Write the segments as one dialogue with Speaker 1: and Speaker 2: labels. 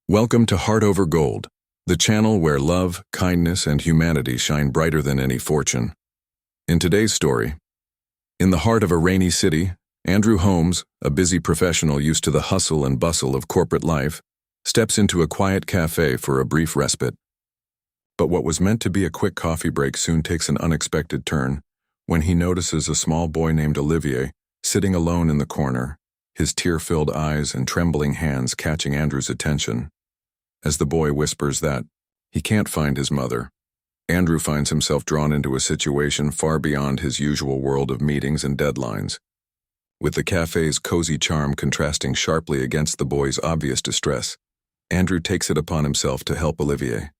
Speaker 1: Welcome to Heart Over Gold, the channel where love, kindness, and humanity shine brighter than any fortune. In today's story, in the heart of a rainy city, Andrew Holmes, a busy professional used to the hustle and bustle of corporate life, steps into a quiet cafe for a brief respite. But what was meant to be a quick coffee break soon takes an unexpected turn when he notices a small boy named Olivier sitting alone in the corner, his tear-filled eyes and trembling hands catching Andrew's attention. As the boy whispers that he can't find his mother, Andrew finds himself drawn into a situation far beyond his usual world of meetings and deadlines. With the cafe's cozy charm contrasting sharply against the boy's obvious distress, Andrew takes it upon himself to help Olivier,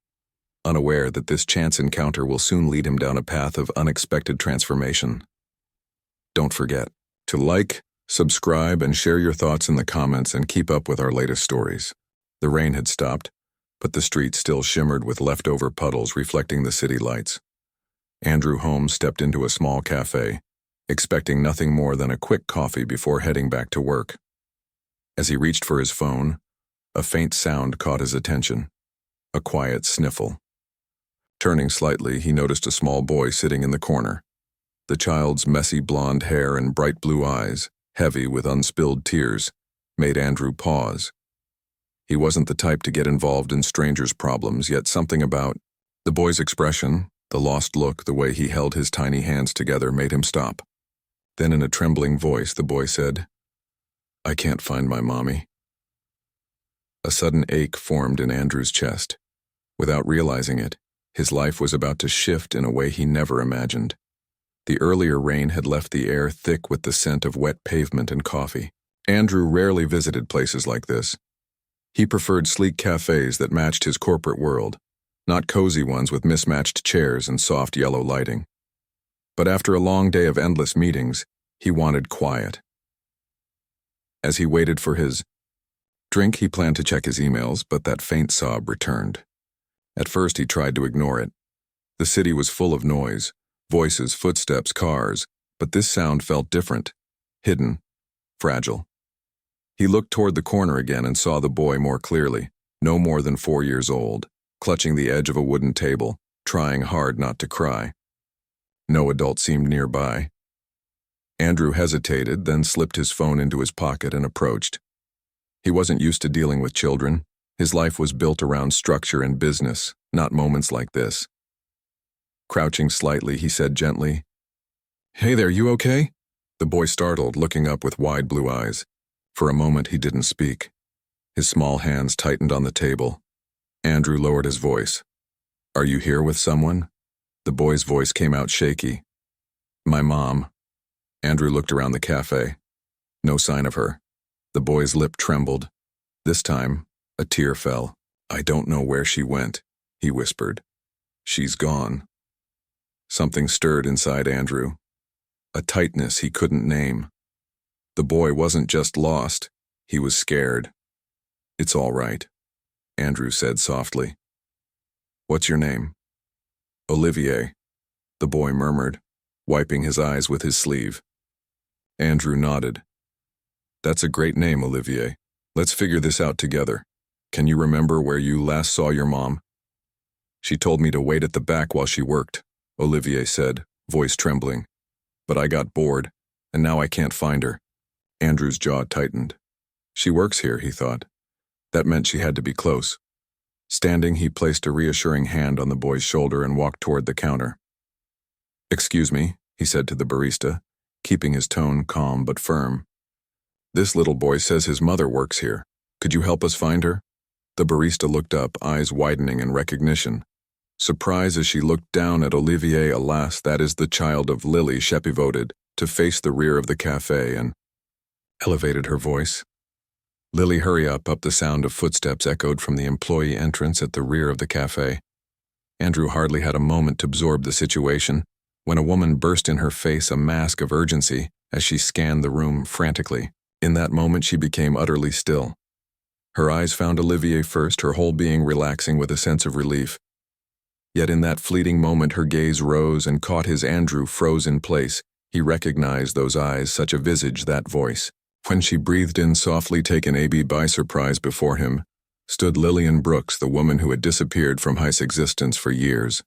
Speaker 1: unaware that this chance encounter will soon lead him down a path of unexpected transformation. Don't forget to like, subscribe, and share your thoughts in the comments and keep up with our latest stories. The rain had stopped, but the street still shimmered with leftover puddles reflecting the city lights. Andrew Holmes stepped into a small cafe, expecting nothing more than a quick coffee before heading back to work. As he reached for his phone, a faint sound caught his attention, a quiet sniffle. Turning slightly, he noticed a small boy sitting in the corner. The child's messy blonde hair and bright blue eyes, heavy with unspilled tears, made Andrew pause. He wasn't the type to get involved in strangers' problems, yet something about the boy's expression, the lost look, the way he held his tiny hands together made him stop. Then in a trembling voice, the boy said, "I can't find my mommy." A sudden ache formed in Andrew's chest. Without realizing it, his life was about to shift in a way he never imagined. The earlier rain had left the air thick with the scent of wet pavement and coffee. Andrew rarely visited places like this. He preferred sleek cafes that matched his corporate world, not cozy ones with mismatched chairs and soft yellow lighting. But after a long day of endless meetings, he wanted quiet. As he waited for his drink, he planned to check his emails, but that faint sob returned. At first, he tried to ignore it. The city was full of noise, voices, footsteps, cars, but this sound felt different, hidden, fragile. He looked toward the corner again and saw the boy more clearly, no more than 4 years old, clutching the edge of a wooden table, trying hard not to cry. No adult seemed nearby. Andrew hesitated, then slipped his phone into his pocket and approached. He wasn't used to dealing with children. His life was built around structure and business, not moments like this. Crouching slightly, he said gently, "Hey there, you okay?" The boy startled, looking up with wide blue eyes. For a moment, he didn't speak. His small hands tightened on the table. Andrew lowered his voice. "Are you here with someone?" The boy's voice came out shaky. "My mom." Andrew looked around the cafe. No sign of her. The boy's lip trembled. This time, a tear fell. "I don't know where she went," he whispered. "She's gone." Something stirred inside Andrew. A tightness he couldn't name. The boy wasn't just lost, he was scared. "It's all right," Andrew said softly. "What's your name?" "Olivier," the boy murmured, wiping his eyes with his sleeve. Andrew nodded. "That's a great name, Olivier. Let's figure this out together. Can you remember where you last saw your mom?" "She told me to wait at the back while she worked," Olivier said, voice trembling. "But I got bored, and now I can't find her." Andrew's jaw tightened. She works here, he thought. That meant she had to be close. Standing, he placed a reassuring hand on the boy's shoulder and walked toward the counter. "Excuse me," he said to the barista, keeping his tone calm but firm. "This little boy says his mother works here. Could you help us find her?" The barista looked up, eyes widening in recognition. Surprise as she looked down at Olivier. "Alas, that is the child of Lily," she pivoted to face the rear of the cafe and elevated her voice. "Lily, hurry up." The sound of footsteps echoed from the employee entrance at the rear of the cafe. Andrew hardly had a moment to absorb the situation when a woman burst in her face, a mask of urgency, as she scanned the room frantically. In that moment, she became utterly still. Her eyes found Olivier first, her whole being relaxing with a sense of relief. Yet in that fleeting moment, her gaze rose and caught his. Andrew froze in place. He recognized those eyes, such a visage, that voice. When she breathed in softly, taken by surprise before him, stood Lillian Brooks, the woman who had disappeared from Heist's existence for years.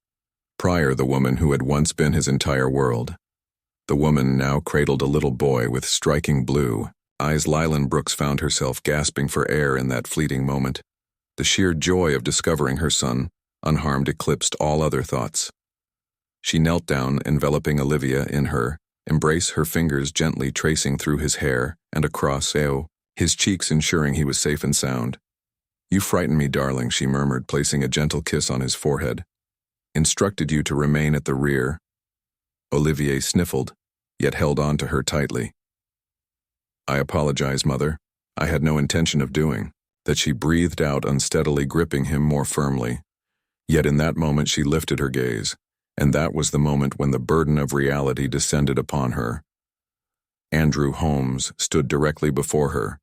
Speaker 1: Prior, the woman who had once been his entire world. The woman now cradled a little boy with striking blue eyes. Lillian Brooks found herself gasping for air in that fleeting moment. The sheer joy of discovering her son, unharmed, eclipsed all other thoughts. She knelt down, enveloping Olivia in her embrace, her fingers gently tracing through his hair and across his cheeks, ensuring he was safe and sound. "You frighten me, darling," she murmured, placing a gentle kiss on his forehead. "Instructed you to remain at the rear." Olivier sniffled, yet held on to her tightly. "I apologize, Mother. I had no intention of doing that," she breathed out unsteadily, gripping him more firmly. Yet in that moment she lifted her gaze, and that was the moment when the burden of reality descended upon her. Andrew Holmes stood directly before her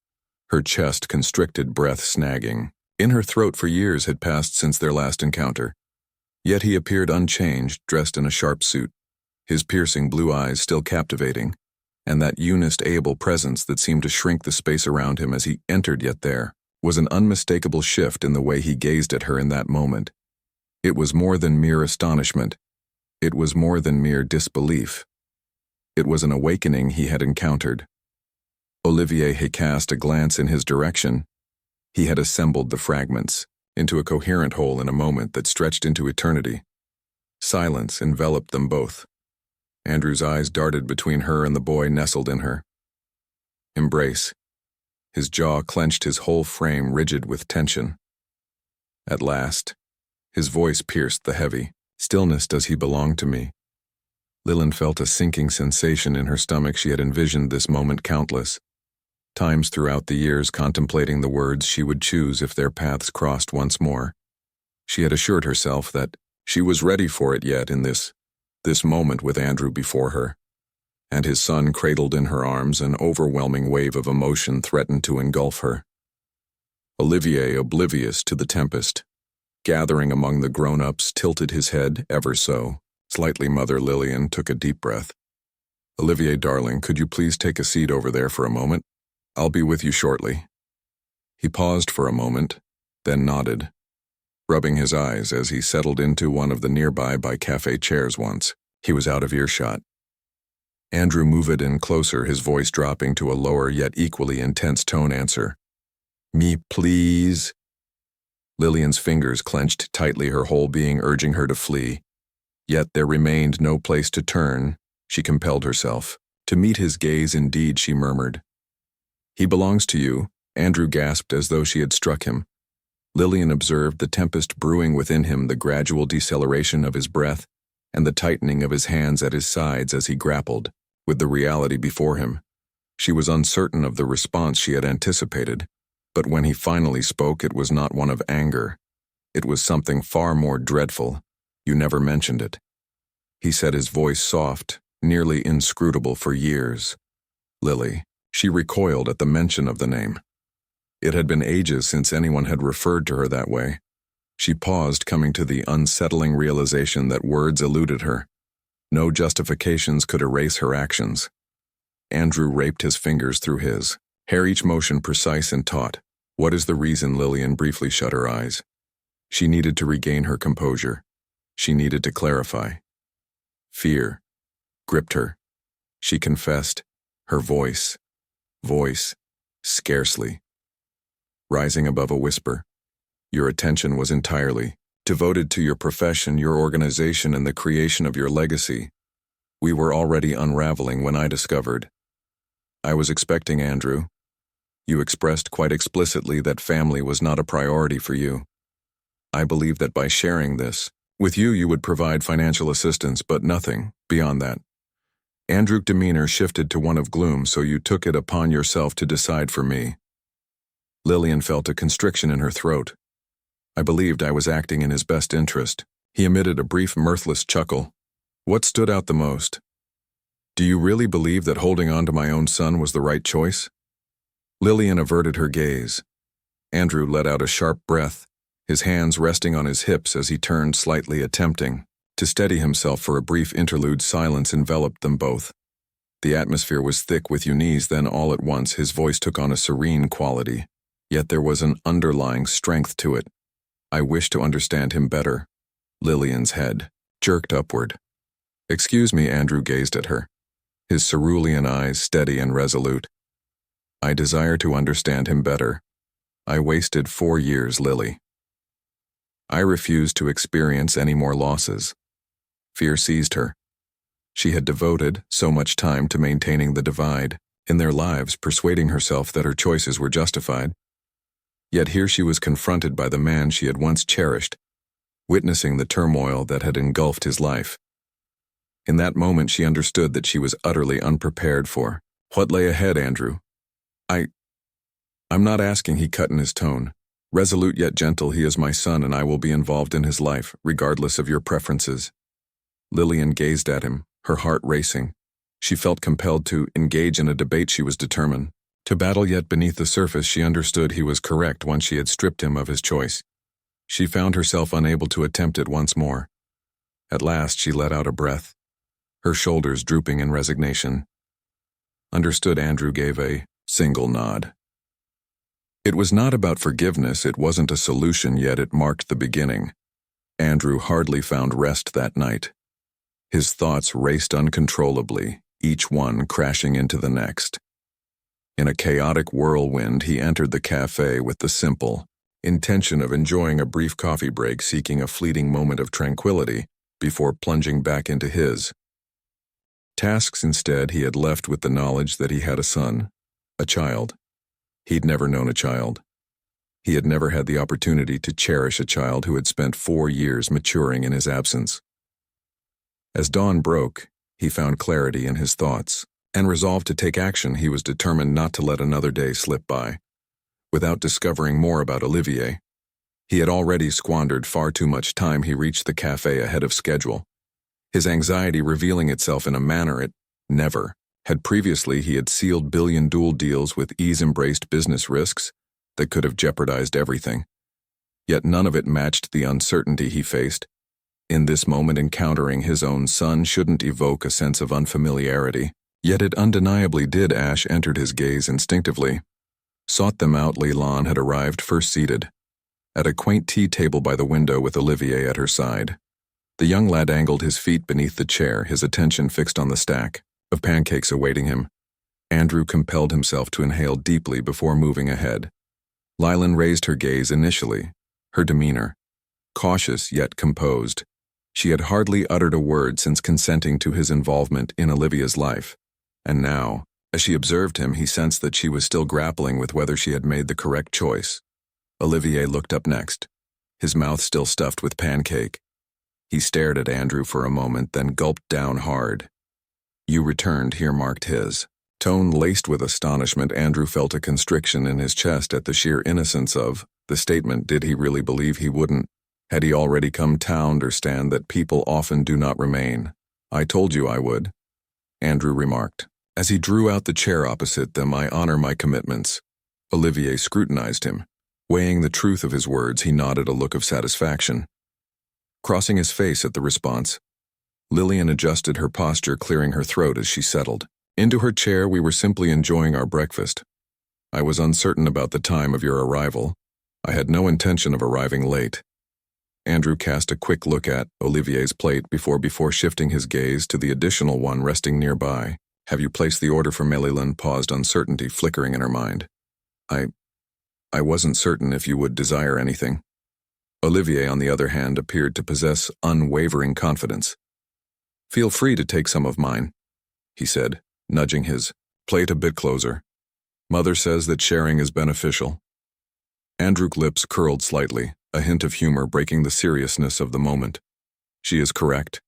Speaker 1: chest constricted, breath snagging in her throat. For years had passed since their last encounter. Yet he appeared unchanged, dressed in a sharp suit, his piercing blue eyes still captivating, and that able presence that seemed to shrink the space around him as he entered. Yet there was an unmistakable shift in the way he gazed at her in that moment. It was more than mere astonishment. It was more than mere disbelief. It was an awakening he had encountered. Olivier had cast a glance in his direction. He had assembled the fragments into a coherent whole in a moment that stretched into eternity. Silence enveloped them both. Andrew's eyes darted between her and the boy nestled in her embrace. His jaw clenched, his whole frame rigid with tension. At last, his voice pierced the heavy stillness. "Does he belong to me?" Lillian felt a sinking sensation in her stomach. She had envisioned this moment countless times throughout the years, contemplating the words she would choose if their paths crossed once more. She had assured herself that she was ready for it, yet in this moment with Andrew before her, and his son cradled in her arms, an overwhelming wave of emotion threatened to engulf her. Olivier, oblivious to the tempest gathering among the grown-ups, tilted his head ever so slightly. Mother Lillian took a deep breath. "Olivier, darling, could you please take a seat over there for a moment? I'll be with you shortly." He paused for a moment, then nodded, rubbing his eyes as he settled into one of the nearby cafe chairs. Once he was out of earshot, Andrew moved in closer, his voice dropping to a lower yet equally intense tone. "Answer me, please." Lillian's fingers clenched tightly, her whole being urging her to flee. Yet there remained no place to turn. She compelled herself to meet his gaze. "Indeed," she murmured. "He belongs to you," Andrew gasped as though she had struck him. Lillian observed the tempest brewing within him, the gradual deceleration of his breath, and the tightening of his hands at his sides as he grappled with the reality before him. She was uncertain of the response she had anticipated, but when he finally spoke, it was not one of anger. It was something far more dreadful. "You never mentioned it," he said, his voice soft, nearly inscrutable. "For years." Lily. She recoiled at the mention of the name. It had been ages since anyone had referred to her that way. She paused, coming to the unsettling realization that words eluded her. No justifications could erase her actions. Andrew raped his fingers through his hair, each motion precise and taut. "What is the reason?" Lillian briefly shut her eyes. She needed to regain her composure. She needed to clarify. Fear gripped her. She confessed, her voice scarcely rising above a whisper. "Your attention was entirely devoted to your profession, your organization, and the creation of your legacy. We were already unraveling when I discovered. I was expecting Andrew. You expressed quite explicitly that family was not a priority for you. I believed that by sharing this with you, you would provide financial assistance, but nothing beyond that." Andrew's demeanor shifted to one of gloom. "So you took it upon yourself to decide for me." Lillian felt a constriction in her throat. "I believed I was acting in his best interest." He emitted a brief, mirthless chuckle. "What stood out the most? Do you really believe that holding on to my own son was the right choice?" Lillian averted her gaze. Andrew let out a sharp breath, his hands resting on his hips as he turned slightly, attempting to steady himself. For a brief interlude, silence enveloped them both. The atmosphere was thick with unease, then all at once his voice took on a serene quality. Yet there was an underlying strength to it. I wish to understand him better. Lillian's head jerked upward. Excuse me, Andrew gazed at her, his cerulean eyes steady and resolute. I desire to understand him better. I wasted 4 years, Lily. I refused to experience any more losses. Fear seized her. She had devoted so much time to maintaining the divide in their lives, persuading herself that her choices were justified. Yet here she was confronted by the man she had once cherished, witnessing the turmoil that had engulfed his life. In that moment she understood that she was utterly unprepared for what lay ahead. Andrew, I'm not asking, he cut in his tone. Resolute yet gentle, he is my son and I will be involved in his life, regardless of your preferences. Lillian gazed at him, her heart racing. She felt compelled to engage in a debate she was determined to battle, yet beneath the surface she understood he was correct once she had stripped him of his choice. She found herself unable to attempt it once more. At last she let out a breath, her shoulders drooping in resignation. Understood. Andrew gave a single nod. It was not about forgiveness, it wasn't a solution, yet it marked the beginning. Andrew hardly found rest that night. His thoughts raced uncontrollably, each one crashing into the next. In a chaotic whirlwind, he entered the cafe with the simple intention of enjoying a brief coffee break, seeking a fleeting moment of tranquility before plunging back into his tasks. Instead, he had left with the knowledge that he had a son, a child. He'd never known a child. He had never had the opportunity to cherish a child who had spent 4 years maturing in his absence. As dawn broke, he found clarity in his thoughts and resolved to take action. He was determined not to let another day slip by without discovering more about Olivier. He had already squandered far too much time. He reached the cafe ahead of schedule, his anxiety revealing itself in a manner it never had previously. He had sealed billion-dual deals with ease, embraced business risks that could have jeopardized everything. Yet none of it matched the uncertainty he faced. In this moment, encountering his own son shouldn't evoke a sense of unfamiliarity. Yet it undeniably did. Ash entered his gaze instinctively, sought them out. Leland had arrived, first seated at a quaint tea table by the window with Olivier at her side. The young lad angled his feet beneath the chair, his attention fixed on the stack of pancakes awaiting him. Andrew compelled himself to inhale deeply before moving ahead. Leland raised her gaze initially, her demeanor cautious yet composed. She had hardly uttered a word since consenting to his involvement in Olivia's life, and now, as she observed him, he sensed that she was still grappling with whether she had made the correct choice. Olivier looked up next, his mouth still stuffed with pancake. He stared at Andrew for a moment, then gulped down hard. You returned, here marked his tone laced with astonishment. Andrew felt a constriction in his chest at the sheer innocence of the statement. Did he really believe he wouldn't? Had he already come to understand that people often do not remain? I told you I would, Andrew remarked, as he drew out the chair opposite them. I honor my commitments. Olivier scrutinized him. Weighing the truth of his words, he nodded, a look of satisfaction crossing his face at the response. Lillian adjusted her posture, clearing her throat as she settled into her chair. We were simply enjoying our breakfast. I was uncertain about the time of your arrival. I had no intention of arriving late. Andrew cast a quick look at Olivier's plate before shifting his gaze to the additional one resting nearby. Have you placed the order for Millionaire? Paused, uncertainty flickering in her mind. I wasn't certain if you would desire anything. Olivier, on the other hand, appeared to possess unwavering confidence. Feel free to take some of mine, he said, nudging his plate a bit closer. Mother says that sharing is beneficial. Andrew's lips curled slightly, a hint of humor breaking the seriousness of the moment. She is correct.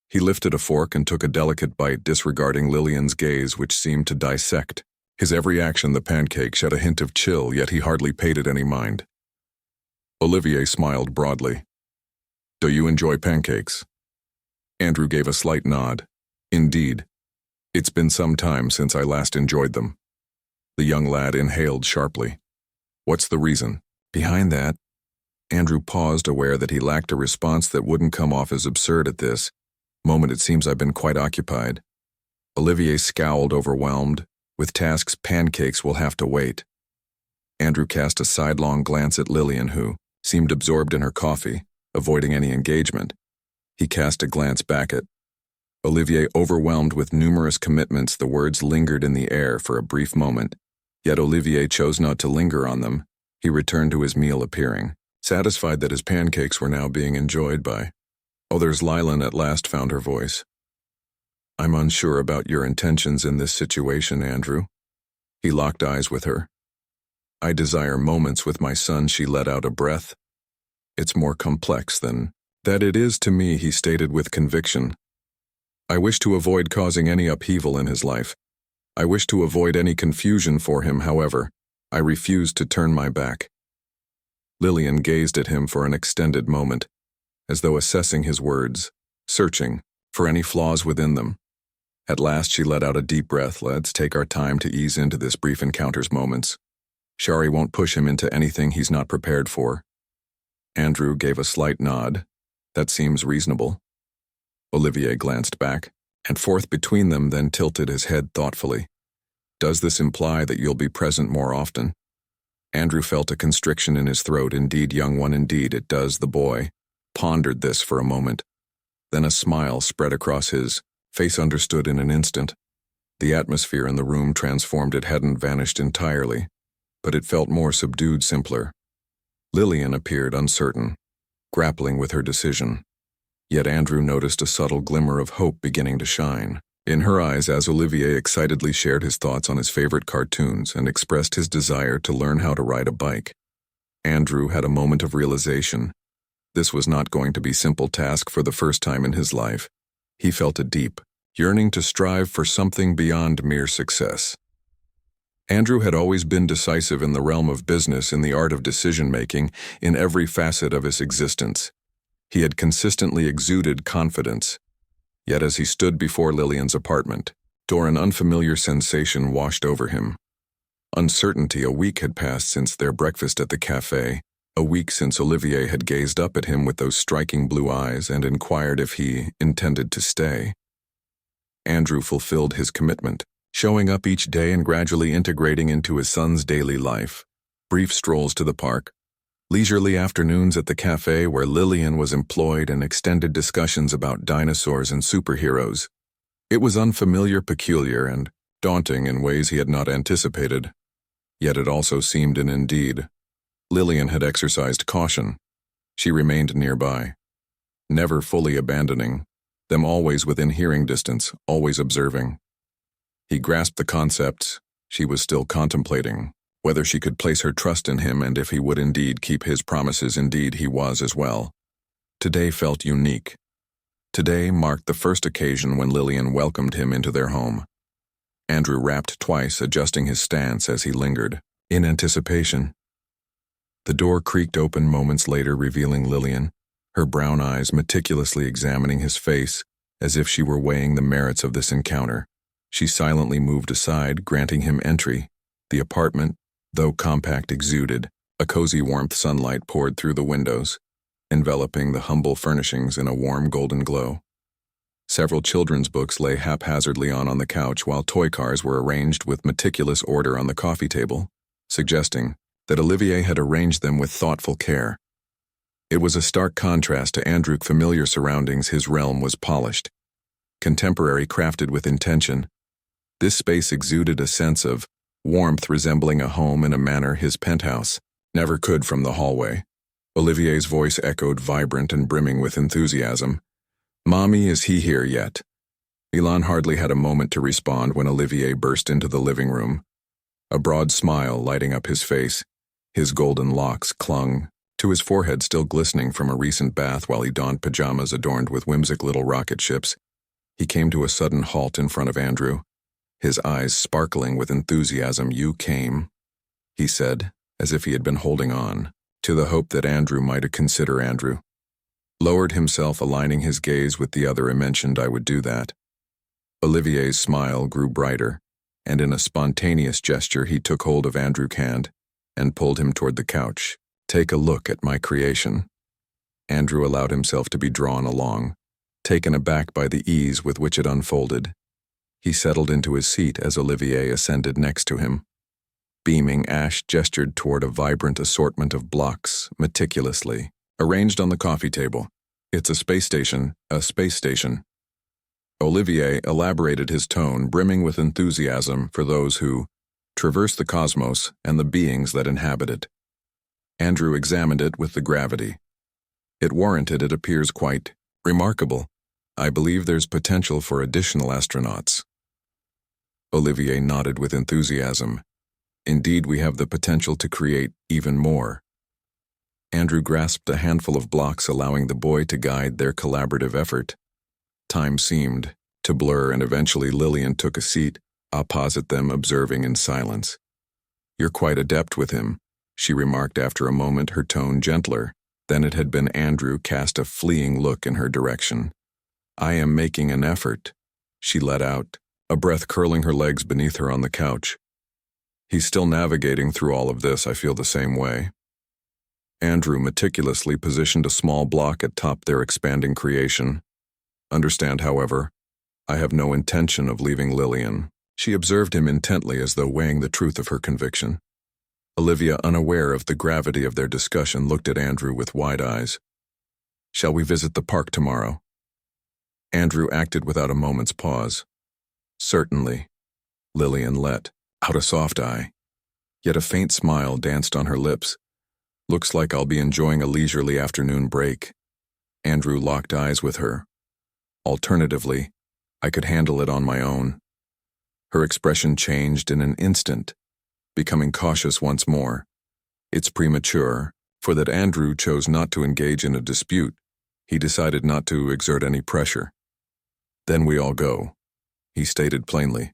Speaker 1: He lifted a fork and took a delicate bite, disregarding Lillian's gaze, which seemed to dissect his every action. The pancake shed a hint of chill, yet he hardly paid it any mind. Olivier smiled broadly. Do you enjoy pancakes? Andrew gave a slight nod. Indeed. It's been some time since I last enjoyed them. The young lad inhaled sharply. What's the reason behind that? Andrew paused, aware that he lacked a response that wouldn't come off as absurd at this moment. It seems I've been quite occupied. Olivier scowled, overwhelmed with tasks. Pancakes will have to wait. Andrew cast a sidelong glance at Lillian, who seemed absorbed in her coffee, avoiding any engagement. He cast a glance back at Olivier. Overwhelmed with numerous commitments, the words lingered in the air for a brief moment, yet Olivier chose not to linger on them. He returned to his meal, appearing satisfied that his pancakes were now being enjoyed by others. Lillian at last found her voice. "I'm unsure about your intentions in this situation, Andrew." He locked eyes with her. "I desire moments with my son." She let out a breath. "It's more complex than that it is to me," he stated with conviction. "I wish to avoid causing any upheaval in his life. I wish to avoid any confusion for him. However, I refuse to turn my back." Lillian gazed at him for an extended moment, as though assessing his words, searching for any flaws within them. At last she let out a deep breath. "Let's take our time to ease into this brief encounter's moments. Shari won't push him into anything he's not prepared for." Andrew gave a slight nod. "That seems reasonable." Olivier glanced back and forth between them, then tilted his head thoughtfully. "Does this imply that you'll be present more often?" Andrew felt a constriction in his throat. "Indeed, young one, indeed it does." The boy pondered this for a moment. Then a smile spread across his face. Understood in an instant. The atmosphere in the room transformed. It hadn't vanished entirely, but it felt more subdued, simpler. Lillian appeared uncertain, grappling with her decision. Yet Andrew noticed a subtle glimmer of hope beginning to shine in her eyes as Olivier excitedly shared his thoughts on his favorite cartoons and expressed his desire to learn how to ride a bike. Andrew had a moment of realization. This was not going to be a simple task. For the first time in his life, he felt a deep yearning to strive for something beyond mere success. Andrew had always been decisive in the realm of business, in the art of decision-making, in every facet of his existence. He had consistently exuded confidence. Yet as he stood before Lillian's apartment door, an unfamiliar sensation washed over him. Uncertainty. A week had passed since their breakfast at the cafe, a week since Olivier had gazed up at him with those striking blue eyes and inquired if he intended to stay. Andrew fulfilled his commitment, showing up each day and gradually integrating into his son's daily life. Brief strolls to the park, leisurely afternoons at the cafe where Lillian was employed, and extended discussions about dinosaurs and superheroes. It was unfamiliar, peculiar, and daunting in ways he had not anticipated. Yet it also seemed, and indeed, Lillian had exercised caution. She remained nearby, never fully abandoning them, always within hearing distance, always observing. He grasped the concepts. She was still contemplating whether she could place her trust in him and if he would indeed keep his promises. Indeed, he was as well. Today felt unique. Today marked the first occasion when Lillian welcomed him into their home. Andrew rapped twice, adjusting his stance as he lingered, in anticipation. The door creaked open moments later, revealing Lillian, her brown eyes meticulously examining his face as if she were weighing the merits of this encounter. She silently moved aside, granting him entry. The apartment, though compact, exuded a cozy warmth. Sunlight poured through the windows, enveloping the humble furnishings in a warm golden glow. Several children's books lay haphazardly on the couch, while toy cars were arranged with meticulous order on the coffee table, suggesting that Olivier had arranged them with thoughtful care. It was a stark contrast to Andrew's familiar surroundings. His realm was polished, contemporary, crafted with intention. This space exuded a sense of warmth, resembling a home in a manner his penthouse never could. From the hallway, Olivier's voice echoed, vibrant and brimming with enthusiasm. "Mommy, is he here yet?" Milan hardly had a moment to respond when Olivier burst into the living room, a broad smile lighting up his face. His golden locks clung to his forehead, still glistening from a recent bath, while he donned pajamas adorned with whimsical little rocket ships. He came to a sudden halt in front of Andrew, his eyes sparkling with enthusiasm. "You came," he said, as if he had been holding on to the hope that Andrew might consider. Andrew lowered himself, aligning his gaze with the other. "I mentioned I would do that." Olivier's smile grew brighter, and in a spontaneous gesture he took hold of Andrew's hand and pulled him toward the couch. "Take a look at my creation." Andrew allowed himself to be drawn along, taken aback by the ease with which it unfolded. He settled into his seat as Olivier ascended next to him. Beaming, Ash gestured toward a vibrant assortment of blocks, meticulously arranged on the coffee table. It's a space station, a space station. Olivier elaborated, his tone brimming with enthusiasm for those who traverse the cosmos and the beings that inhabit it. Andrew examined it with the gravity. It warranted, it appears quite remarkable. I believe there's potential for additional astronauts. Olivier nodded with enthusiasm. Indeed, we have the potential to create even more. Andrew grasped a handful of blocks, allowing the boy to guide their collaborative effort. Time seemed to blur, and eventually Lillian took a seat opposite them, observing in silence. You're quite adept with him, she remarked after a moment, her tone gentler than it had been. Andrew cast a fleeing look in her direction. I am making an effort, she let out, a breath curling her legs beneath her on the couch. He's still navigating through all of this, I feel the same way. Andrew meticulously positioned a small block atop their expanding creation. Understand, however, I have no intention of leaving Lillian. She observed him intently, as though weighing the truth of her conviction. Olivia, unaware of the gravity of their discussion, looked at Andrew with wide eyes. Shall we visit the park tomorrow? Andrew acted without a moment's pause. Certainly. Lillian let out a soft eye. Yet a faint smile danced on her lips. Looks like I'll be enjoying a leisurely afternoon break. Andrew locked eyes with her. Alternatively, I could handle it on my own. Her expression changed in an instant, becoming cautious once more. It's premature, for that Andrew chose not to engage in a dispute. He decided not to exert any pressure. Then we all go, he stated plainly.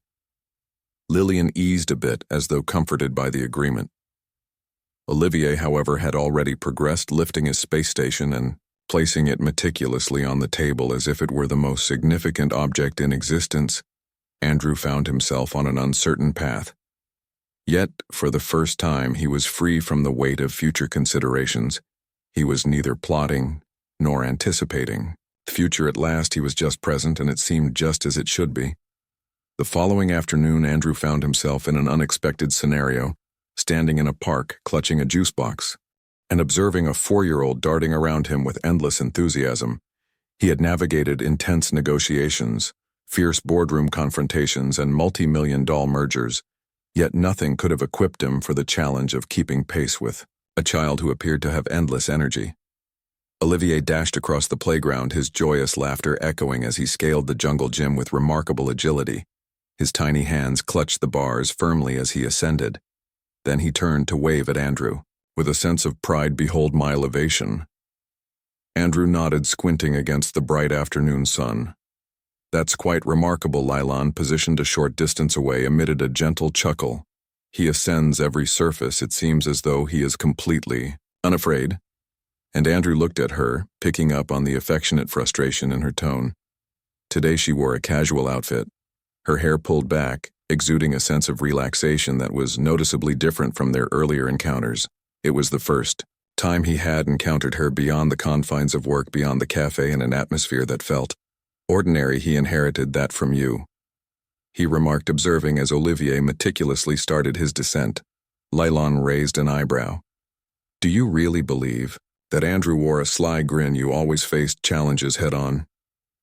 Speaker 1: Lillian eased a bit, as though comforted by the agreement. Olivier, however, had already progressed, lifting his space station and placing it meticulously on the table as if it were the most significant object in existence. Andrew found himself on an uncertain path. Yet, for the first time, he was free from the weight of future considerations. He was neither plotting nor anticipating the future. At last, he was just present, and it seemed just as it should be. The following afternoon, Andrew found himself in an unexpected scenario, standing in a park, clutching a juice box, and observing a 4-year-old darting around him with endless enthusiasm. He had navigated intense negotiations, fierce boardroom confrontations, and multi-million-dollar mergers, yet nothing could have equipped him for the challenge of keeping pace with a child who appeared to have endless energy. Olivier dashed across the playground, his joyous laughter echoing as he scaled the jungle gym with remarkable agility. His tiny hands clutched the bars firmly as he ascended. Then he turned to wave at Andrew. With a sense of pride, behold my elevation. Andrew nodded, squinting against the bright afternoon sun. That's quite remarkable. Lilon, positioned a short distance away, emitted a gentle chuckle. He ascends every surface. It seems as though he is completely unafraid. And Andrew looked at her, picking up on the affectionate frustration in her tone. Today she wore a casual outfit, her hair pulled back, exuding a sense of relaxation that was noticeably different from their earlier encounters. It was the first time he had encountered her beyond the confines of work, beyond the cafe, in an atmosphere that felt ordinary. He inherited that from you, he remarked, observing as Olivier meticulously started his descent. Lilon raised an eyebrow. Do you really believe that? Andrew wore a sly grin. You always faced challenges head-on.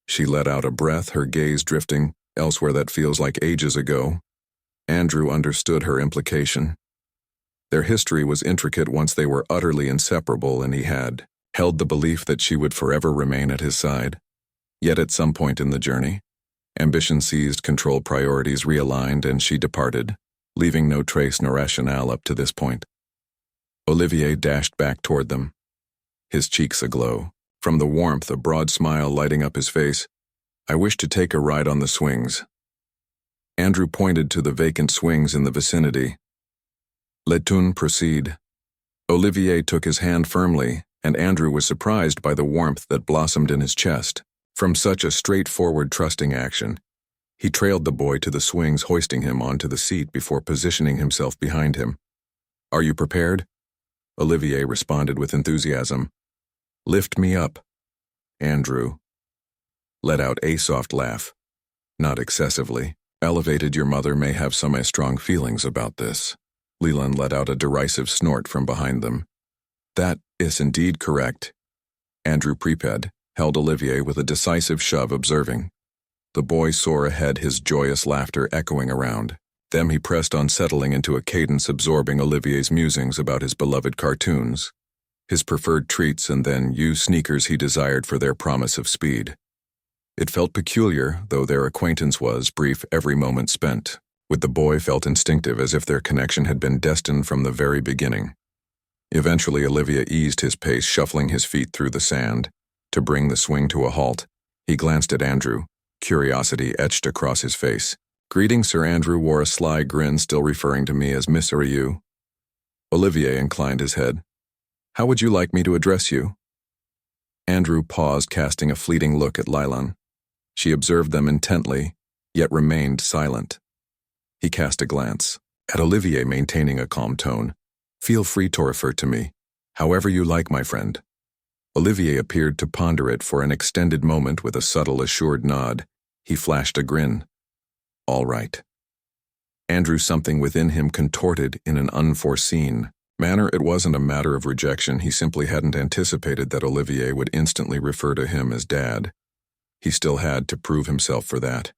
Speaker 1: She let out a breath, her gaze drifting elsewhere. That feels like ages ago. Andrew understood her implication. Their history was intricate once they were utterly inseparable, and he had held the belief that she would forever remain at his side. Yet at some point in the journey, ambition seized control, priorities realigned, and she departed, leaving no trace nor rationale up to this point. Olivier dashed back toward them, his cheeks aglow. From the warmth, a broad smile lighting up his face. I wish to take a ride on the swings. Andrew pointed to the vacant swings in the vicinity. Letun, proceed. Olivier took his hand firmly, and Andrew was surprised by the warmth that blossomed in his chest. From such a straightforward, trusting action, he trailed the boy to the swings, hoisting him onto the seat before positioning himself behind him. Are you prepared? Olivier responded with enthusiasm. Lift me up. Andrew let out a soft laugh. Not excessively elevated. Your mother may have some strong feelings about this. Leland let out a derisive snort from behind them. That is indeed correct. Andrew Preped held Olivier with a decisive shove, observing. The boy soared ahead, his joyous laughter echoing around. Then he pressed on, settling into a cadence absorbing Olivier's musings about his beloved cartoons, his preferred treats, and then used sneakers he desired for their promise of speed. It felt peculiar, though their acquaintance was brief. Every moment spent with the boy felt instinctive, as if their connection had been destined from the very beginning. Eventually, Olivier eased his pace, shuffling his feet through the sand. To bring the swing to a halt, he glanced at Andrew. Curiosity etched across his face. "Greetings, Sir." Andrew wore a sly grin, still referring to me as Miss or you. Olivier inclined his head. "How would you like me to address you?" Andrew paused, casting a fleeting look at Lilan. She observed them intently, yet remained silent. He cast a glance at Olivier, maintaining a calm tone. "Feel free to refer to me however you like, my friend." Olivier appeared to ponder it for an extended moment. With a subtle, assured nod, he flashed a grin. "All right." Andrew, something within him contorted in an unforeseen manner. It wasn't a matter of rejection. He simply hadn't anticipated that Olivier would instantly refer to him as Dad. He still had to prove himself for that.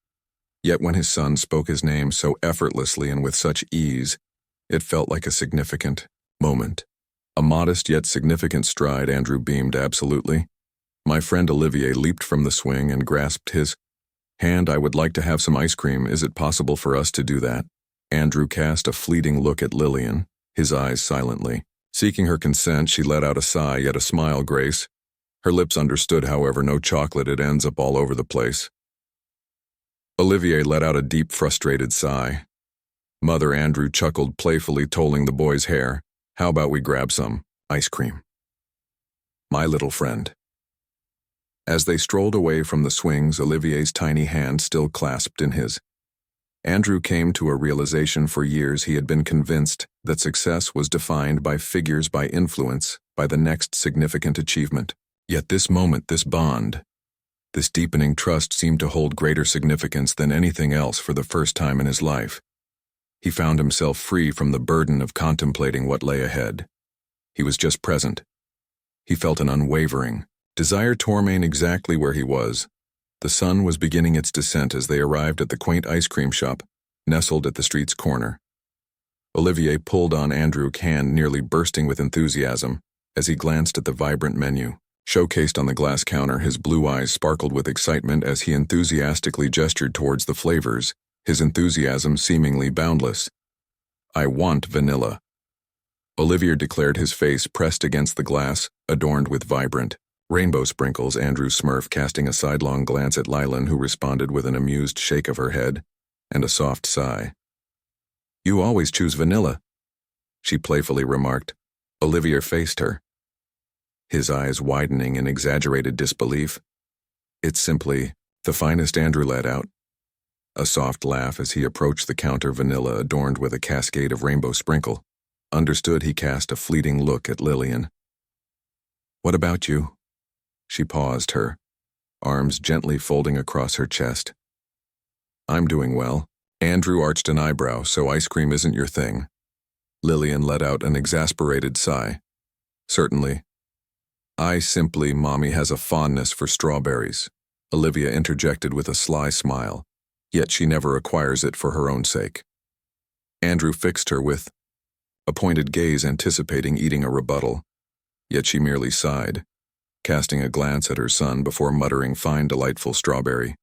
Speaker 1: Yet when his son spoke his name so effortlessly and with such ease, it felt like a significant moment. A modest yet significant stride. Andrew beamed. "Absolutely." My friend Olivier leaped from the swing and grasped his hand. "I would like to have some ice cream. Is it possible for us to do that?" Andrew cast a fleeting look at Lillian, his eyes silently. Seeking her consent, she let out a sigh, yet a smile. "Grace." Her lips understood, however. "No chocolate, it ends up all over the place." Olivier let out a deep, frustrated sigh. Mother Andrew chuckled playfully, tolling the boy's hair. "How about we grab some ice cream, my little friend?" As they strolled away from the swings, Olivier's tiny hand still clasped in his. Andrew came to a realization. For years he had been convinced that success was defined by figures, by influence, by the next significant achievement. Yet this moment, this bond, this deepening trust seemed to hold greater significance than anything else. For the first time in his life, he found himself free from the burden of contemplating what lay ahead. He was just present. He felt an unwavering desire to remain exactly where he was. The sun was beginning its descent as they arrived at the quaint ice cream shop, nestled at the street's corner. Olivier pulled on Andrew's hand, nearly bursting with enthusiasm, as he glanced at the vibrant menu showcased on the glass counter. His blue eyes sparkled with excitement as he enthusiastically gestured towards the flavors, his enthusiasm seemingly boundless. "I want vanilla," Olivier declared, his face pressed against the glass, adorned with vibrant rainbow sprinkles. Andrew smirked, casting a sidelong glance at Lilan, who responded with an amused shake of her head and a soft sigh. "You always choose vanilla," she playfully remarked. Olivier faced her, his eyes widening in exaggerated disbelief. "It's simply the finest," Andrew let out. A soft laugh as he approached the counter, vanilla adorned with a cascade of rainbow sprinkle. Understood. He cast a fleeting look at Lillian. "What about you?" She paused, her arms gently folding across her chest. "I'm doing well." Andrew arched an eyebrow. "So ice cream isn't your thing?" Lillian let out an exasperated sigh. "Certainly. Mommy has a fondness for strawberries," Olivia interjected with a sly smile, "yet she never acquires it for her own sake." Andrew fixed her with a pointed gaze, anticipating eating a rebuttal, yet she merely sighed, casting a glance at her son before muttering, "Fine, delightful strawberry."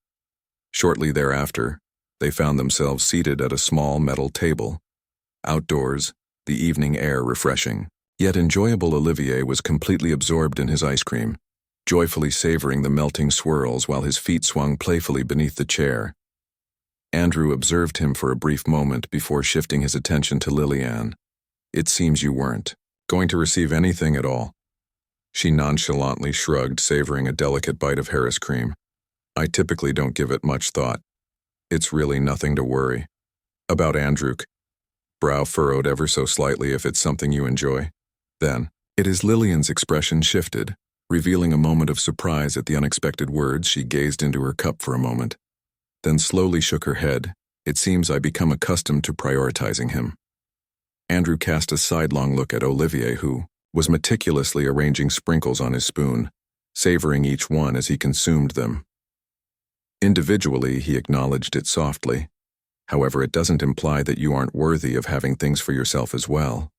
Speaker 1: Shortly thereafter, they found themselves seated at a small metal table. Outdoors, the evening air refreshing, yet enjoyable. Olivier was completely absorbed in his ice cream, joyfully savoring the melting swirls while his feet swung playfully beneath the chair. Andrew observed him for a brief moment before shifting his attention to Lillian. "It seems you weren't going to receive anything at all." She nonchalantly shrugged, savoring a delicate bite of Harris cream. "I typically don't give it much thought. It's really nothing to worry about." Andrew, brow furrowed ever so slightly. "If it's something you enjoy, then it is." Lillian's expression shifted, revealing a moment of surprise at the unexpected words. She gazed into her cup for a moment, then slowly shook her head. "It seems I become accustomed to prioritizing him." Andrew cast a sidelong look at Olivier, who was meticulously arranging sprinkles on his spoon, savoring each one as he consumed them. Individually, he acknowledged it softly. However, it doesn't imply that you aren't worthy of having things for yourself as well.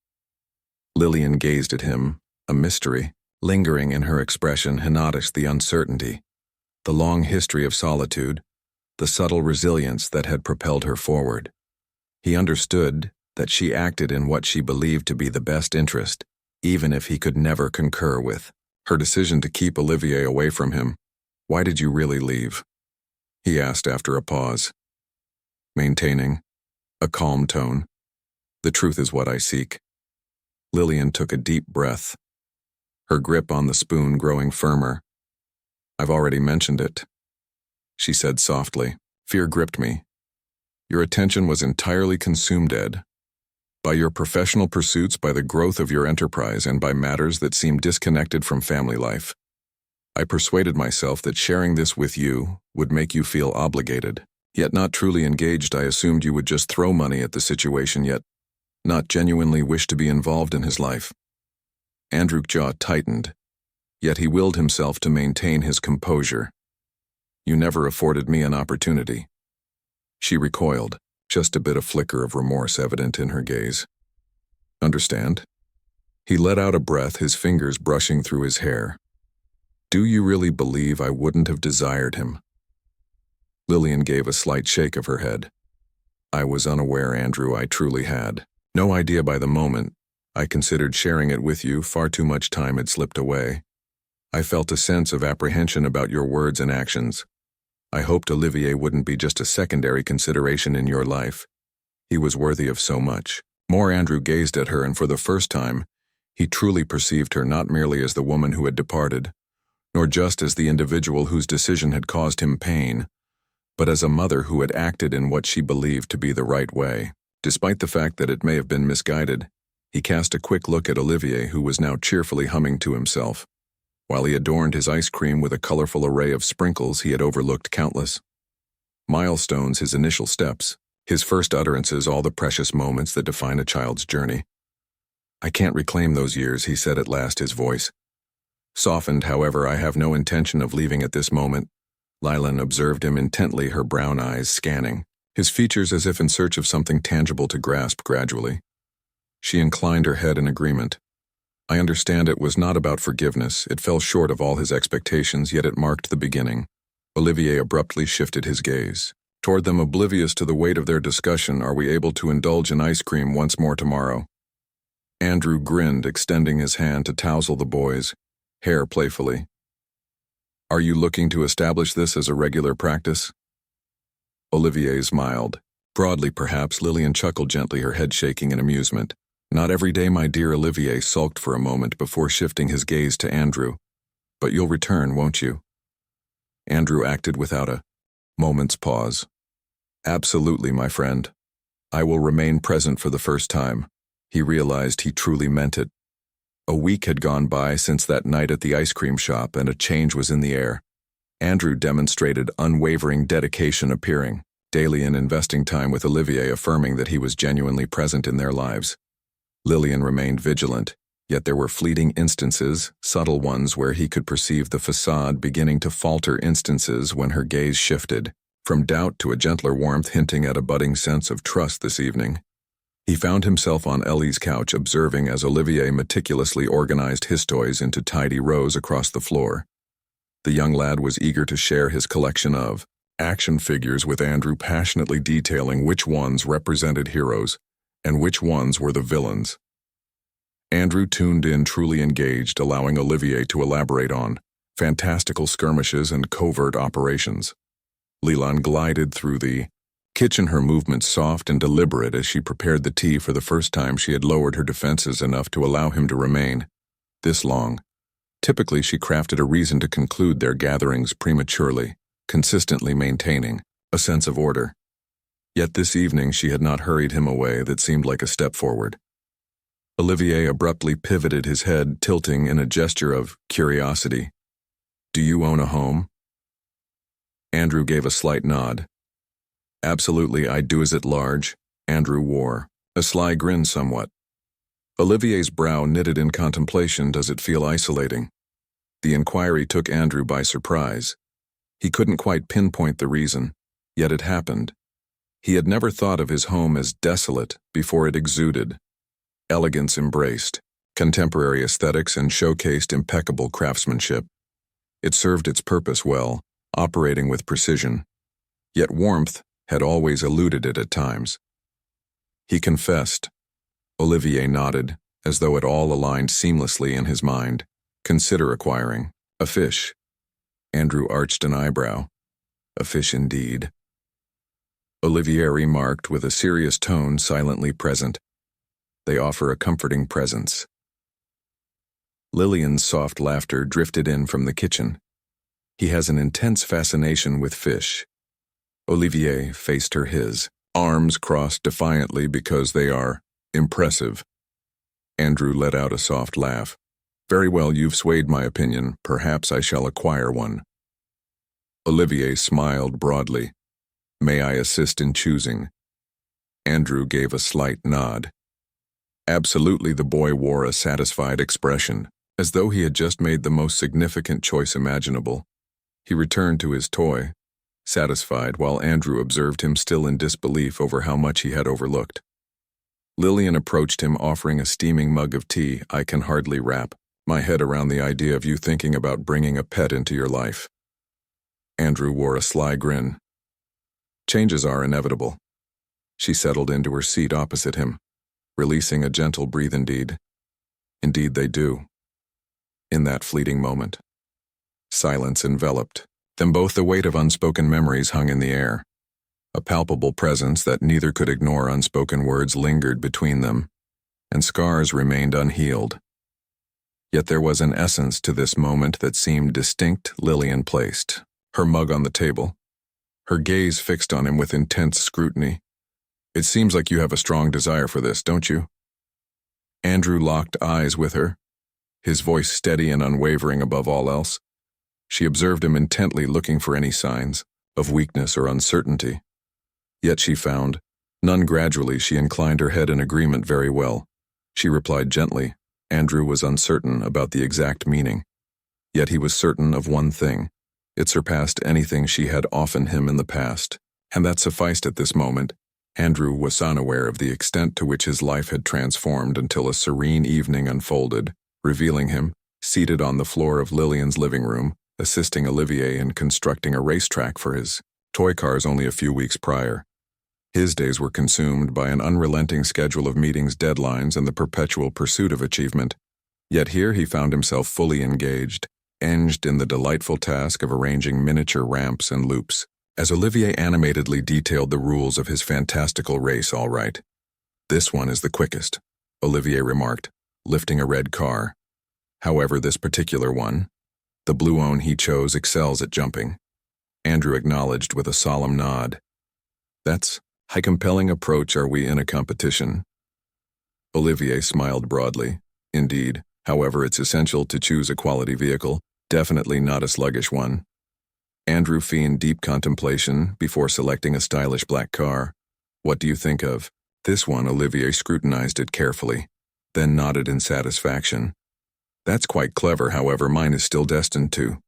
Speaker 1: Lillian gazed at him, a mystery, lingering in her expression. He noticed the uncertainty, the long history of solitude, the subtle resilience that had propelled her forward. He understood that she acted in what she believed to be the best interest, even if he could never concur with her decision to keep Olivier away from him. "Why did you really leave?" he asked after a pause, maintaining a calm tone. "The truth is what I seek." Lillian took a deep breath, her grip on the spoon growing firmer. "I've already mentioned it," she said softly. "Fear gripped me. Your attention was entirely consumed, Ed, by your professional pursuits, by the growth of your enterprise, and by matters that seemed disconnected from family life. I persuaded myself that sharing this with you would make you feel obligated, yet not truly engaged. I assumed you would just throw money at the situation, yet not genuinely wish to be involved in his life." Andrew's jaw tightened, yet he willed himself to maintain his composure. "You never afforded me an opportunity." She recoiled, just a bit of flicker of remorse evident in her gaze. "Understand?" He let out a breath, his fingers brushing through his hair. "Do you really believe I wouldn't have desired him?" Lillian gave a slight shake of her head. "I was unaware, Andrew. I truly had no idea by the moment. I considered sharing it with you. Far too much time had slipped away. I felt a sense of apprehension about your words and actions. I hoped Olivier wouldn't be just a secondary consideration in your life. He was worthy of so much more." Andrew gazed at her, and for the first time, he truly perceived her not merely as the woman who had departed, nor just as the individual whose decision had caused him pain, but as a mother who had acted in what she believed to be the right way. Despite the fact that it may have been misguided, he cast a quick look at Olivier, who was now cheerfully humming to himself. While he adorned his ice cream with a colorful array of sprinkles, he had overlooked countless milestones, his initial steps, his first utterances, all the precious moments that define a child's journey. "I can't reclaim those years," he said at last, his voice softened. "However, I have no intention of leaving at this moment." Lillian observed him intently, her brown eyes scanning his features as if in search of something tangible to grasp. Gradually, she inclined her head in agreement. "I understand it was not about forgiveness. It fell short of all his expectations, yet it marked the beginning." Olivier abruptly shifted his gaze toward them, oblivious to the weight of their discussion. "Are we able to indulge in ice cream once more tomorrow?" Andrew grinned, extending his hand to tousle the boy's hair playfully. "Are you looking to establish this as a regular practice?" Olivier smiled. Broadly, perhaps. Lillian chuckled gently, her head shaking in amusement. "Not every day, my dear." Olivier sulked for a moment before shifting his gaze to Andrew. "But you'll return, won't you?" Andrew acted without a moment's pause. "Absolutely, my friend. I will remain present." For the first time, he realized he truly meant it. A week had gone by since that night at the ice cream shop, and a change was in the air. Andrew demonstrated unwavering dedication, appearing daily and investing time with Olivier, affirming that he was genuinely present in their lives. Lillian remained vigilant, yet there were fleeting instances, subtle ones, where he could perceive the facade beginning to falter, instances when her gaze shifted from doubt to a gentler warmth, hinting at a budding sense of trust. This evening, he found himself on Ellie's couch, observing as Olivier meticulously organized his toys into tidy rows across the floor. The young lad was eager to share his collection of action figures with Andrew, passionately detailing which ones represented heroes and which ones were the villains. Andrew tuned in, truly engaged, allowing Olivier to elaborate on fantastical skirmishes and covert operations. Lillian glided through the kitchen, her movements soft and deliberate as she prepared the tea. For the first time, she had lowered her defenses enough to allow him to remain this long. Typically, she crafted a reason to conclude their gatherings prematurely, consistently maintaining a sense of order. Yet this evening she had not hurried him away. That seemed like a step forward. Olivier abruptly pivoted, his head tilting in a gesture of curiosity. "Do you own a home?" Andrew gave a slight nod. "Absolutely, I do." "Is it large?" Andrew wore a sly grin somewhat Olivier's brow knitted in contemplation. Does it feel isolating? The inquiry took Andrew by surprise. He couldn't quite pinpoint the reason, yet it happened. He had never thought of his home as desolate before it exuded. Elegance embraced contemporary aesthetics and showcased impeccable craftsmanship. It served its purpose well, operating with precision. Yet warmth had always eluded it at times. He confessed. Olivier nodded, as though it all aligned seamlessly in his mind. Consider acquiring a fish. Andrew arched an eyebrow. A fish indeed. Olivier remarked with a serious tone silently present. They offer a comforting presence. Lillian's soft laughter drifted in from the kitchen. He has an intense fascination with fish. Olivier faced her, his arms crossed defiantly because they are impressive. Andrew let out a soft laugh. Very well, you've swayed my opinion. Perhaps I shall acquire one. Olivier smiled broadly. May I assist in choosing? Andrew gave a slight nod. Absolutely, the boy wore a satisfied expression, as though he had just made the most significant choice imaginable. He returned to his toy, satisfied, while Andrew observed him still in disbelief over how much he had overlooked. Lillian approached him, offering a steaming mug of tea. I can hardly wrap my head around the idea of you thinking about bringing a pet into your life. Andrew wore a sly grin. Changes are inevitable. She settled into her seat opposite him, releasing a gentle breath. Indeed they do. In that fleeting moment, silence enveloped them both. The weight of unspoken memories hung in the air. A palpable presence that neither could ignore. Unspoken words lingered between them, and scars remained unhealed. Yet there was an essence to this moment that seemed distinct. Lillian placed her mug on the table, her gaze fixed on him with intense scrutiny. It seems like you have a strong desire for this, don't you? Andrew locked eyes with her, his voice steady and unwavering above all else. She observed him intently, looking for any signs of weakness or uncertainty. Yet she found none. Gradually, she inclined her head in agreement. Very well, she replied gently. Andrew was uncertain about the exact meaning, yet he was certain of one thing. It surpassed anything she had offered him in the past, and that sufficed at this moment. Andrew was unaware of the extent to which his life had transformed until a serene evening unfolded, revealing him, seated on the floor of Lillian's living room, assisting Olivier in constructing a racetrack for his toy cars. Only a few weeks prior, his days were consumed by an unrelenting schedule of meetings, deadlines, and the perpetual pursuit of achievement. Yet here he found himself fully engaged in the delightful task of arranging miniature ramps and loops, as Olivier animatedly detailed the rules of his fantastical race. All right. This one is the quickest, Olivier remarked, lifting a red car. However, this particular one, the blue one he chose, excels at jumping. Andrew acknowledged with a solemn nod. That's a compelling approach. Are we in a competition? Olivier smiled broadly. Indeed, however, it's essential to choose a quality vehicle, definitely not a sluggish one. Andrew feigned deep contemplation before selecting a stylish black car. What do you think of this one? Olivier scrutinized it carefully, then nodded in satisfaction. That's quite clever. However, mine is still destined to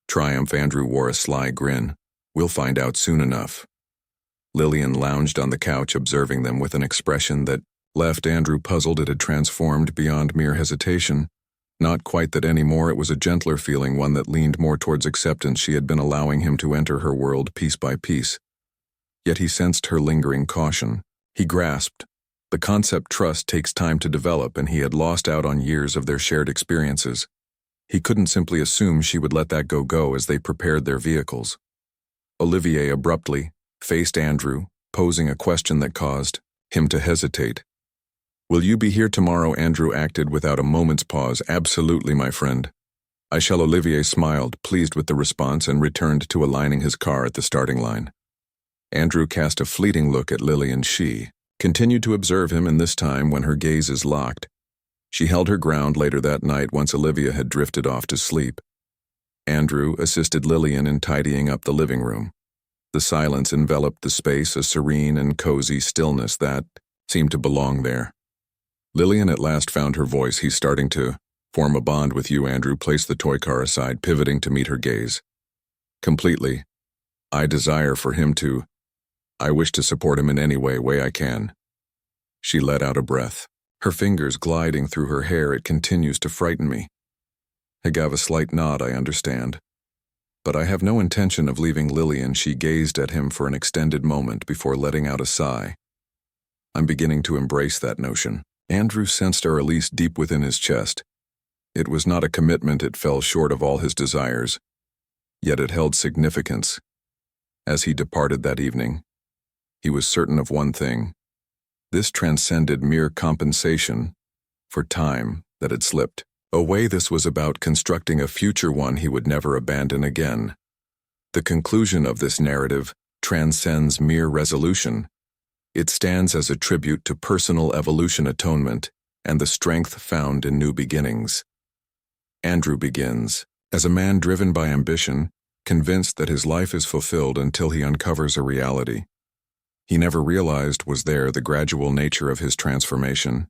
Speaker 1: triumph. Andrew wore a sly grin. We'll find out soon enough. Lillian lounged on the couch, observing them with an expression that left Andrew puzzled. It had transformed beyond mere hesitation. Not quite that anymore. It was a gentler feeling, one that leaned more towards acceptance. She had been allowing him to enter her world piece by piece. Yet he sensed her lingering caution. He grasped. The concept trust takes time to develop, and he had lost out on years of their shared experiences. He couldn't simply assume she would let that go as they prepared their vehicles. Olivier abruptly faced Andrew, posing a question that caused him to hesitate. Will you be here tomorrow? Andrew acted without a moment's pause. Absolutely, my friend. I shall. Olivier smiled, pleased with the response, and returned to aligning his car at the starting line. Andrew cast a fleeting look at Lillian. She continued to observe him, and this time, when her gazes locked, she held her ground. Later that night, once Olivia had drifted off to sleep, Andrew assisted Lillian in tidying up the living room. The silence enveloped the space, a serene and cozy stillness that seemed to belong there. Lillian at last found her voice. He's starting to form a bond with you, Andrew. Placed the toy car aside, pivoting to meet her gaze. Completely. I desire for him to. I wish to support him in any way I can. She let out a breath, her fingers gliding through her hair. It continues to frighten me. I gave a slight nod. I understand. But I have no intention of leaving Lillian. She gazed at him for an extended moment before letting out a sigh. I'm beginning to embrace that notion. Andrew sensed a release deep within his chest. It was not a commitment. It fell short of all his desires. Yet it held significance. As he departed that evening, he was certain of one thing. This transcended mere compensation for time that had slipped away. This was about constructing a future, one he would never abandon again. The conclusion of this narrative transcends mere resolution. It stands as a tribute to personal evolution, atonement, and the strength found in new beginnings. Andrew begins as a man driven by ambition, convinced that his life is fulfilled until he uncovers a reality he never realized was there. The gradual nature of his transformation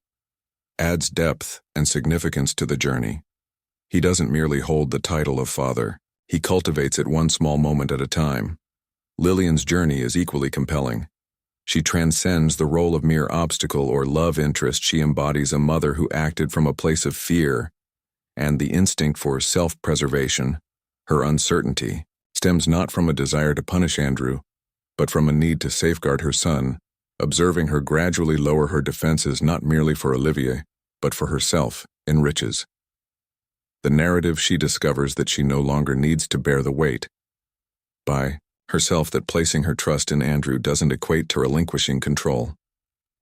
Speaker 1: adds depth and significance to the journey. He doesn't merely hold the title of father, he cultivates it one small moment at a time. Lillian's journey is equally compelling. She transcends the role of mere obstacle or love interest. She embodies a mother who acted from a place of fear, and the instinct for self-preservation. Her uncertainty stems not from a desire to punish Andrew, but from a need to safeguard her son. Observing her gradually lower her defenses, not merely for Olivier, but for herself, enriches the narrative. She discovers that she no longer needs to bear the weight by herself, that placing her trust in Andrew doesn't equate to relinquishing control,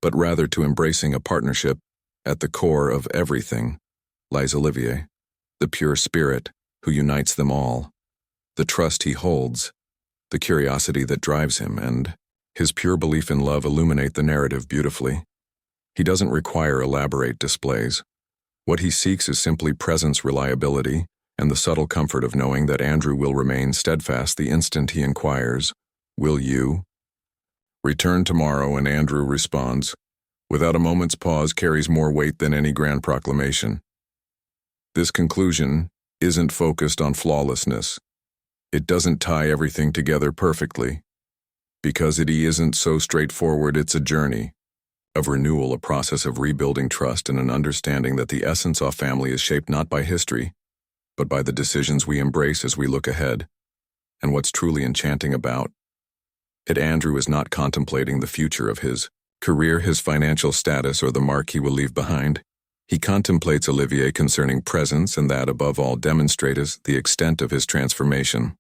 Speaker 1: but rather to embracing a partnership. At the core of everything lies Olivier, the pure spirit who unites them all. The trust he holds, the curiosity that drives him, and his pure belief in love illuminate the narrative beautifully. He doesn't require elaborate displays. What he seeks is simply presence, reliability, and the subtle comfort of knowing that Andrew will remain steadfast the instant he inquires, "Will you return tomorrow?" And Andrew responds, without a moment's pause, carries more weight than any grand proclamation. This conclusion isn't focused on flawlessness. It doesn't tie everything together perfectly, because it isn't so straightforward. It's a journey of renewal, a process of rebuilding trust, and an understanding that the essence of family is shaped not by history, but by the decisions we embrace as we look ahead. And what's truly enchanting about it, Andrew is not contemplating the future of his career, his financial status, or the mark he will leave behind. He contemplates Olivier concerning presence, and that above all demonstrates the extent of his transformation.